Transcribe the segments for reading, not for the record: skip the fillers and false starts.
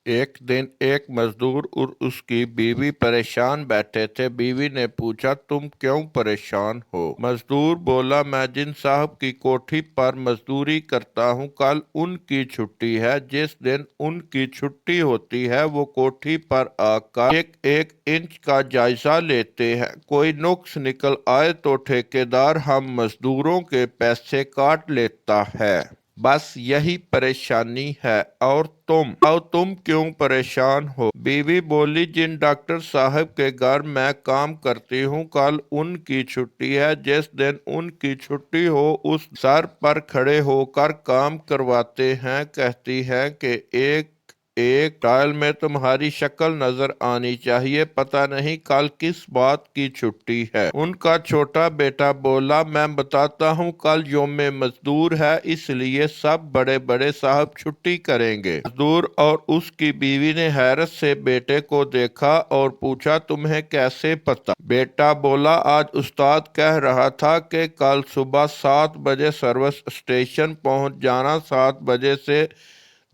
एक दिन एक मजदूर और उसकी बीवी परेशान बैठे थे। बीवी ने पूछा, तुम क्यों परेशान हो? मजदूर बोला, मैं जिन साहब की कोठी पर मजदूरी करता हूँ, कल उनकी छुट्टी है। जिस दिन उनकी छुट्टी होती है वो कोठी पर आकर एक एक इंच का जायजा लेते हैं। कोई नुक्स निकल आए तो ठेकेदार हम मजदूरों के पैसे काट लेता है। बस यही परेशानी है। और तुम क्यों परेशान हो? बीवी बोली, जिन डॉक्टर साहब के घर मैं काम करती हूँ, कल उनकी छुट्टी है। जिस दिन उनकी छुट्टी हो उस सर पर खड़े होकर काम करवाते हैं। कहती है कि एक एक टाइल में तुम्हारी शक्ल नजर आनी चाहिए, पता नहीं कल किस बात की छुट्टी है। उनका छोटा बेटा बोला, मैं बताता हूँ, कल यौमे मजदूर है, इसलिए सब बड़े बड़े साहब छुट्टी करेंगे। मजदूर और उसकी बीवी ने हैरत से बेटे को देखा और पूछा, तुम्हें कैसे पता? बेटा बोला, आज उस्ताद कह रहा था कि कल सुबह 7 बजे सर्विस स्टेशन पहुंच जाना। 7 बजे से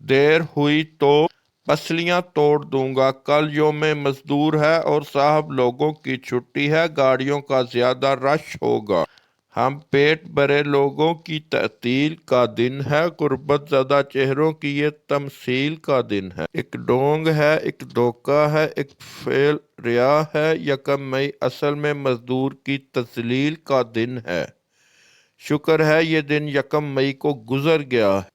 देर हुई तो पसलियां तोड़ दूंगा। कल यौमे मजदूर है और साहब लोगों की छुट्टी है, गाड़ियों का ज्यादा रश होगा। हम पेट भरे लोगों की तहतील का दिन है, गुर्बत ज़दा चेहरों की ये तमसील का दिन है। एक डोंग है, एक धोखा है, एक फेल रिया है। यकम मई असल में मजदूर की तजलील का दिन है। शुक्र है ये दिन यकम मई को गुजर गया है।